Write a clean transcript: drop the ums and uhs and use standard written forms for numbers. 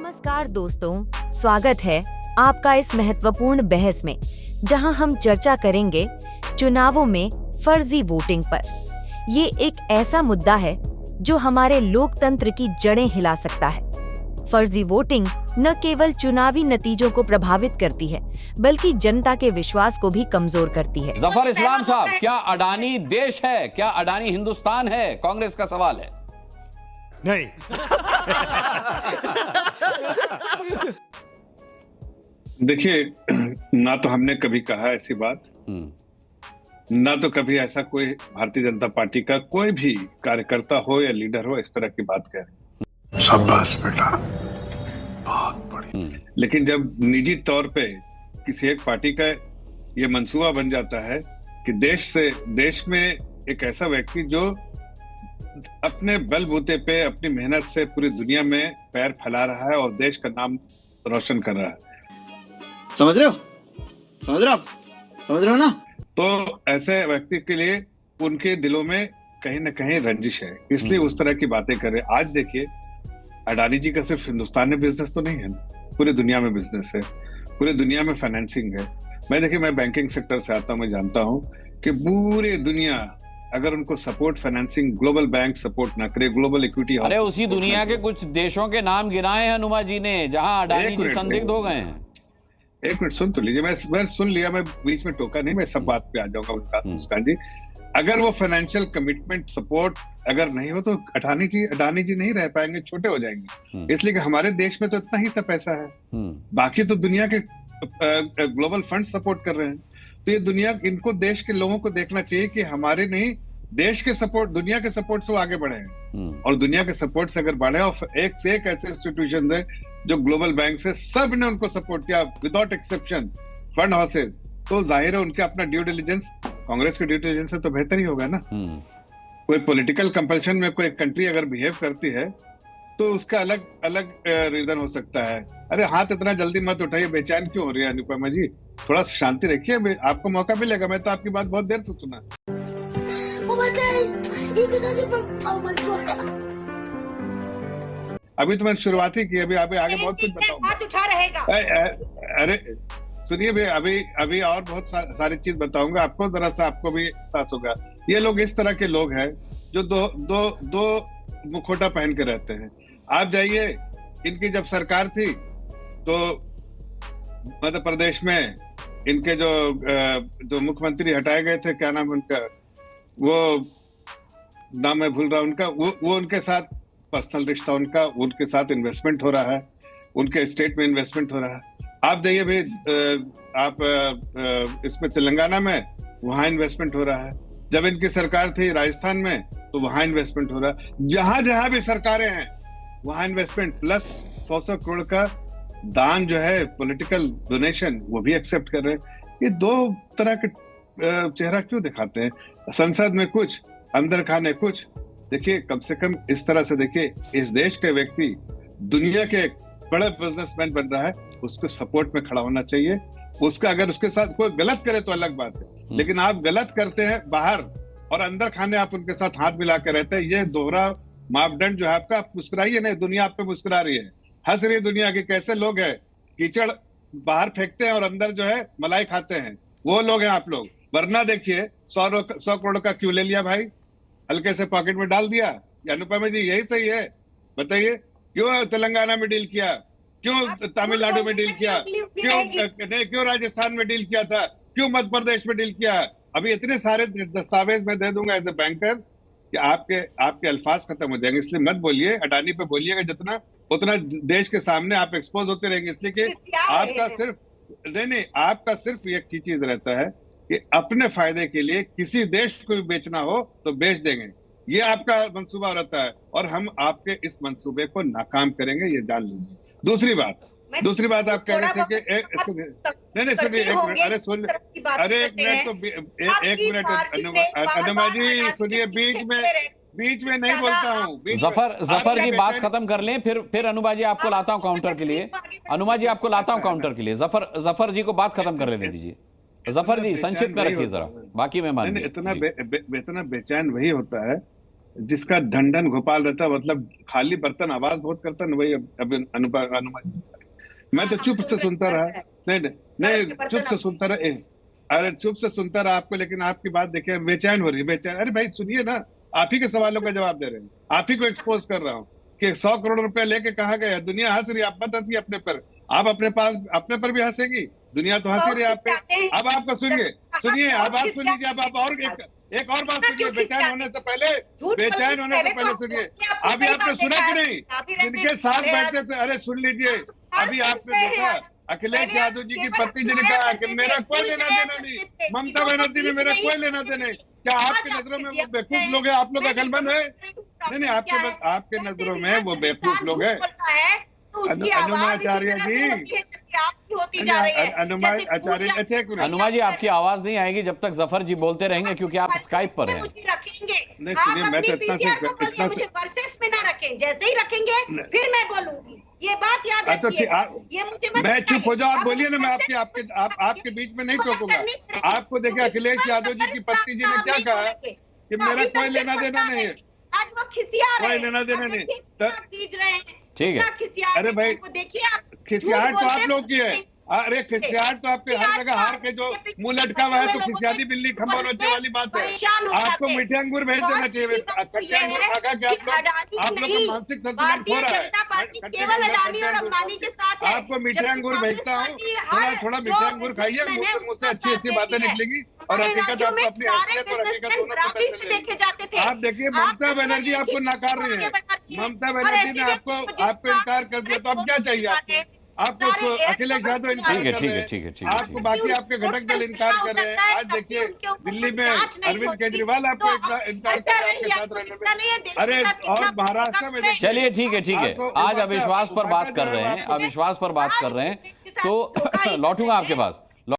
नमस्कार दोस्तों, स्वागत है आपका इस महत्वपूर्ण बहस में, जहां हम चर्चा करेंगे चुनावों में फर्जी वोटिंग पर। ये एक ऐसा मुद्दा है जो हमारे लोकतंत्र की जड़ें हिला सकता है। फर्जी वोटिंग न केवल चुनावी नतीजों को प्रभावित करती है, बल्कि जनता के विश्वास को भी कमजोर करती है। जफर इस्लाम साहब, क्या अडानी देश है? क्या अडानी हिंदुस्तान है? कांग्रेस का सवाल है। नहीं। देखिए, ना तो हमने कभी कहा ऐसी बात, ना तो कभी ऐसा कोई भारतीय जनता पार्टी का कोई भी कार्यकर्ता हो या लीडर हो इस तरह की बात कह रहे। शाबाश बेटा, बहुत बढ़िया। लेकिन जब निजी तौर पे किसी एक पार्टी का ये मंसूबा बन जाता है कि देश में एक ऐसा व्यक्ति जो अपने बलबूते पे अपनी मेहनत से पूरी दुनिया में पैर फैला रहा है और देश का नाम रोशन कर रहा है, समझ रहे हो ना? तो ऐसे व्यक्ति के लिए उनके दिलों में कहीं ना कहीं रंजिश है, इसलिए उस तरह की बातें कर रहे। आज देखिए, अडानी जी का सिर्फ हिंदुस्तान में बिजनेस तो नहीं है, पूरी दुनिया में बिजनेस है, पूरी दुनिया में फाइनेंसिंग है। मैं बैंकिंग सेक्टर से आता हूँ, मैं जानता हूँ कि पूरी दुनिया अगर उनको support financing global bank support ना करे, ग्लोबल इक्विटी, अरे उसी दुनिया के कुछ देशों के नाम गिनाए हैं हनुमा जी ने जहां अडानी जी संदिग्ध हो गए हैं। एक मिनट सुन तो लीजिए, मैं सुन लिया, मैं बीच में टोका नहीं, मैं सब बात पे आ जाऊंगा मुस्कान जी। अगर वो फाइनेंशियल कमिटमेंट सपोर्ट अगर नहीं हो तो अडानी जी नहीं रह पाएंगे, छोटे हो जाएंगे। इसलिए कि हमारे देश में तो इतना ही सा पैसा है, बाकी तो दुनिया के ग्लोबल फंड सपोर्ट कर रहे हैं। तो ये दुनिया, इनको देश के लोगों को देखना चाहिए कि हमारे नहीं, देश के सपोर्ट, दुनिया के सपोर्ट से वो आगे बढ़े हैं। और दुनिया के सपोर्ट से अगर बढ़े और एक से एक ऐसे इंस्टीट्यूशन है जो ग्लोबल बैंक से सब ने उनको सपोर्ट किया विदाउट एक्सेप्शन, फंड हाउसेज, तो जाहिर है उनके अपना ड्यू डिलिजेंस, कांग्रेस के ड्यू डिलिजेंस से तो बेहतर ही होगा ना। कोई पॉलिटिकल कंपल्शन में कोई कंट्री अगर बिहेव करती है तो उसका अलग अलग रीजन हो सकता है। अरे हाथ इतना जल्दी मत उठाइए, बेचैन क्यों हो रही है अनुपमा जी? थोड़ा शांति रखिए, आपको मौका मिलेगा। मैं तो आपकी बात बहुत देर से सुना। अभी तो मैंने शुरुआत ही की, अभी आगे बहुत कुछ बताऊंगा। अरे सुनिए भाई, अभी और बहुत सारी चीज बताऊंगा आपको, जरा सा आपको भी एहसास होगा। ये लोग इस तरह के लोग हैं जो दो मुखौटा पहन के रहते हैं। आप जाइए, इनकी जब सरकार थी तो मध्य प्रदेश में इनके जो मुख्यमंत्री हटाए गए थे, क्या नाम उनका, वो नाम मैं भूल रहा उनका, वो उनके साथ पर्सनल रिश्ता, उनके साथ इन्वेस्टमेंट हो रहा है, उनके स्टेट में इन्वेस्टमेंट हो रहा है। आप जाइए भाई, आप इसमें तेलंगाना में, वहां इन्वेस्टमेंट हो रहा है। जब इनकी सरकार थी राजस्थान में तो वहां इन्वेस्टमेंट हो रहा है। जहां भी सरकारें हैं वहां इन्वेस्टमेंट, प्लस 100 करोड़ का दान जो है, पॉलिटिकल डोनेशन, वो भी एक्सेप्ट कर रहे हैं। ये दो तरह के चेहरा क्यों दिखाते हैं? संसद में कुछ, अंदर खाने कुछ। देखिए, कम से कम इस तरह से देखिए, इस देश के व्यक्ति दुनिया के बड़े बिजनेसमैन बन रहा है, उसको सपोर्ट में खड़ा होना चाहिए। उसका अगर उसके साथ कोई गलत करे तो अलग बात है, लेकिन आप गलत करते हैं बाहर और अंदर खाने आप उनके साथ हाथ मिला के रहते हैं, ये दोहरा मापदंड जो है आपका। आप मुस्कुराइए नहीं, दुनिया आप पे मुस्कुरा रही है, हंस रही है दुनिया की। कैसे लोग हैं, कीचड़ बाहर फेंकते हैं और अंदर जो है मलाई खाते हैं, वो लोग हैं आप लोग। वरना देखिए, 100 करोड़ का क्यों ले लिया भाई, हल्के से पॉकेट में डाल दिया। अनुपमा जी, यही सही है? बताइए, क्यों तेलंगाना में डील किया, क्यों तमिलनाडु में डील किया, क्यों राजस्थान में डील किया था, क्यों मध्य प्रदेश में डील किया? अभी इतने सारे दस्तावेज मैं दे दूंगा एज ए बैंकर कि आपके अल्फाज खत्म हो जाएंगे। इसलिए मत बोलिए, अडानी पे बोलिएगा जितना, उतना देश के सामने आप एक्सपोज होते रहेंगे। इसलिए कि आपका सिर्फ एक ही चीज रहता है कि अपने फायदे के लिए किसी देश को भी बेचना हो तो बेच देंगे, ये आपका मंसूबा रहता है, और हम आपके इस मंसूबे को नाकाम करेंगे, ये जान लीजिए। दूसरी बात आप कह रहे थे कि सुनिए, अरे एक मिनट अनुमा जी सुनिए, बीच में नहीं बोलता हूँ। जफर जी बात खत्म कर लें, फिर अनुमा जी आपको लाता हूं काउंटर के लिए। अनुमा जी आपको लाता हूं काउंटर के लिए। जफर जी को बात खत्म कर लेने दीजिए। जफर जी संक्षिप्त में रखिए जरा, बाकी मैं मान इतना बेचैन वही होता है जिसका ढंढन गोपाल रहता, मतलब खाली बर्तन आवाज बहुत करता ना, वही अब अनुमान। मैं तो चुप से सुनता रहा, नहीं नहीं चुप से सुनता रहा, अरे चुप से सुनता रहा आपको, लेकिन आपकी बात देखिए बेचैन हो रही है, बेचैन। अरे भाई सुनिए ना, आप ही के सवालों का जवाब दे रहे हैं, आप ही को एक्सपोज कर रहा हूँ कि 100 करोड़ रुपए लेके कहाँ गए। दुनिया हंस रही है, आप मत हंसिए अपने पर, आप अपने पास अपने पर भी हंसेगी, दुनिया तो हंसी रही है आप पे। अब आपको सुनिए सुनिए, अब आप सुन लीजिए, अब आप और एक और बात सुनिए, बेचैन होने से पहले सुनिए। अभी आपने सुना कि नहीं, जिनके साथ बैठते थे, अरे सुन लीजिए, अभी आपने देखा अखिलेश यादव जी की पत्नी जी ने कहा कि मेरा कोई लेना देना नहीं, ममता बनर्जी ने मेरा कोई लेना देना नहीं। क्या आपकी नजरों में वो बेवकूफ लोग हैं, आप लोग अकलमंद है? नहीं, आपके नजरों में वो बेवकूफ लोग हैं। अनुमाचार्य जी, अनुमा जी आपकी आवाज नहीं आएगी जब तक जफर जी बोलते रहेंगे, क्योंकि आप स्काइप पर हैं। नहीं सुनिए, मैं तो इतना से वर्सेस में ना रखें, जैसे ही रखेंगे फिर मैं बोलूंगी, ये बात याद रखिएगा। ये मुझे मैं चुप हो जाओ, आप बोलिए ना, मैं आपके बीच में नहीं टोकूंगा। आपको देखे अखिलेश यादव जी की पत्नी जी ने क्या कहा कि मेरा कोई लेना देना नहीं है, आज वो खिसिया रहे हैं, कोई लेना देना नहीं, खींच रहे हैं, ठीक है। अरे भाई देखिए, खिसियाहट तो आप लोग की है, अरे खिसियाहट तो आपके हर जगह, हार के जो मुंह लटका हुआ है तो खिसियाती बिल्ली खंभा नोचे वाली बात है। आपको मीठे अंगूर भेज देना चाहिए, खट्टे अंगूर खा खा के आप लोग का मानसिक संतुलन खो रहा है। आपको मीठे अंगूर भेजता हूँ, थोड़ा मीठे अंगूर खाइए, मुंह से अच्छी अच्छी बातें निकलेगी और हकीकत आपको अपनी हैसियत और हकीकत दोनों पता चलेगी। आप देखिए, ममता बनर्जी आपको नकार रही है, ममता बनर्जी ने आपको इनकार कर दिया, तो अब क्या चाहिए आपको अखिलेश यादव इनकार कर रहे हैं, आपको बाकी आपके घटक दल इनकार कर रहे हैं। आज देखिए दिल्ली में अरविंद केजरीवाल आपको इनकार कर रहे हैं आपके साथ रहने में, अरे और महाराष्ट्र में। चलिए ठीक है, आज अविश्वास पर बात कर रहे हैं, अविश्वास पर बात कर रहे हैं, तो लौटूंगा आपके पास।